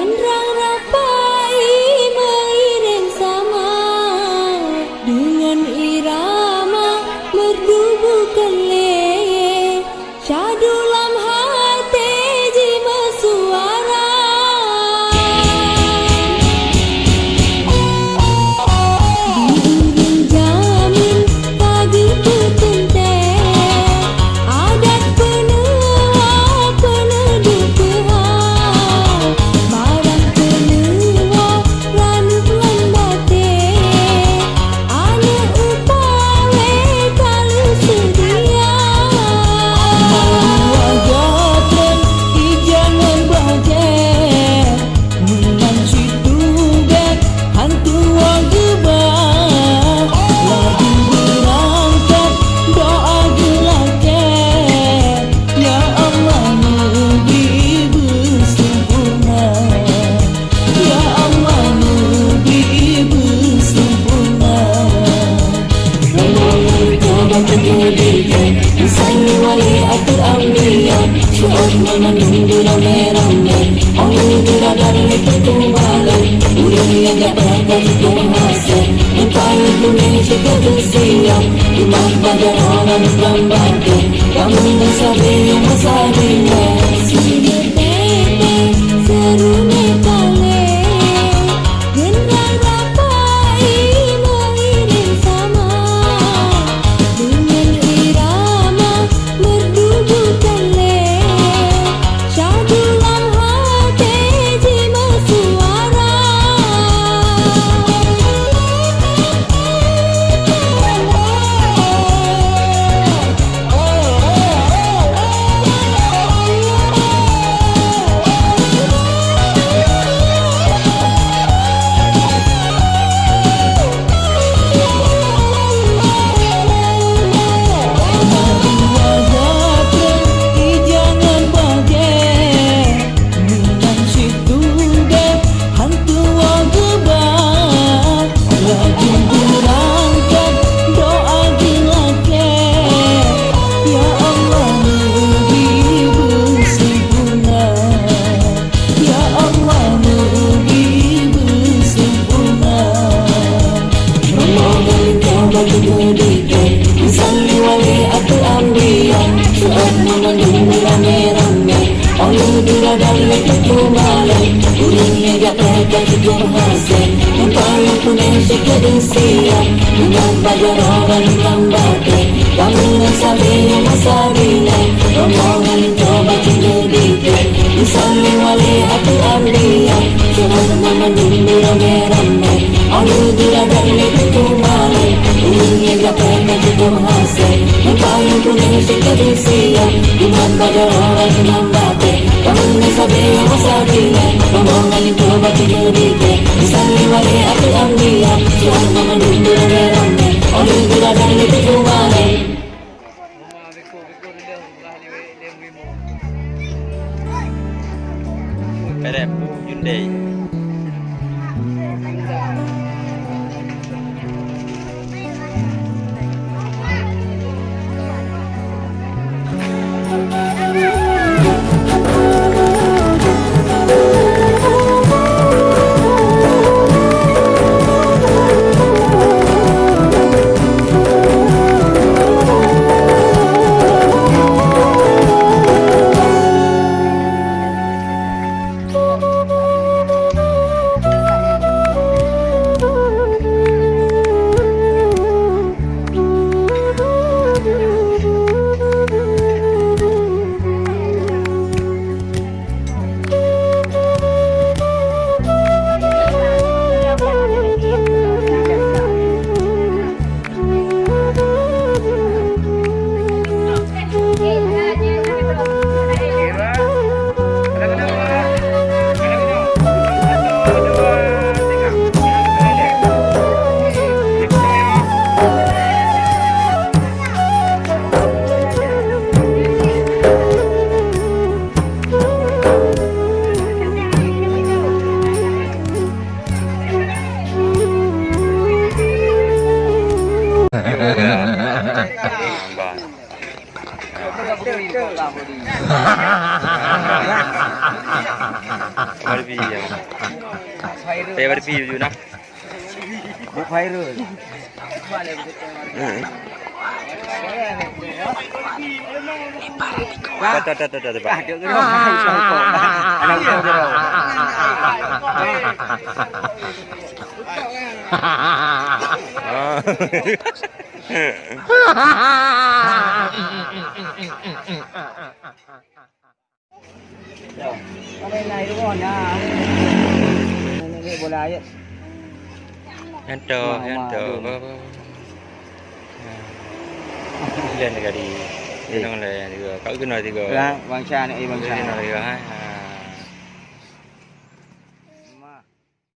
Genrang rapai mengiring sama dengan irama merdu bukan leye. Syadu lam hati jima suara. Diingin jamin pagi petente. Adat penua peneduh keha. Barang penua rantuan bate. Ane upawe kalau sedia. Wajatren i jangan baje Menang situ bek hantu wajibah Lagi berangkat doa gelake Ya Allah negeri bersempurna Ya Allah negeri bersempurna Ramai kau terjadikan Misalnya wali atur ambiya Suat menandung beramai-ramai Allah beradar lepas kembali Ulang yang dapatkan kemasan Entah Indonesia kebersiap Rumah pada orang gambarkan Kamu nasabi yang masa dina Sini tete seru nepale. Genrang rapai mengiring sama dengan irama merdu bukan leye. Syadu lam hati jima suara. Wajatren i jangan baje Menang situ bek hantu wajibah Lagi berangkat doa gelake Ya Allah negeri bersempurna Ya Allah negeri bersempurna Ramadan kau bagi berikan Misalnya wali atau ambiya Suat menandung beramai-ramai Allah beradar lepas kembali Ulang yang dapatkan kemasan Entah Indonesia kebersiap Rumah pada orang gambarkan Kamu nasabi yang masa dina Rombongan kau bagi berikan Misalnya wali atau ambiya Suat menandung beramai-ramai Allah beradar lepas kembali Ulang yang dapatkan kemasan Entah Indonesia kebersiap Rumah pada orang gambarkan Kamu nasabi yang masa dina Rombongan kau bagi berikan Misalnya wali atau ambiya Suat menandung beramai-ramai Allah beradar lepas kembali Perep Hyundai. Mari berpi je. Saya berpi je nak. Buk viral. Tak. Cái này đúng rồi nha. Này bola ya. Ento. Lên này đi. Nó là cái nơi thì Bangsa này bangsa. cái nơi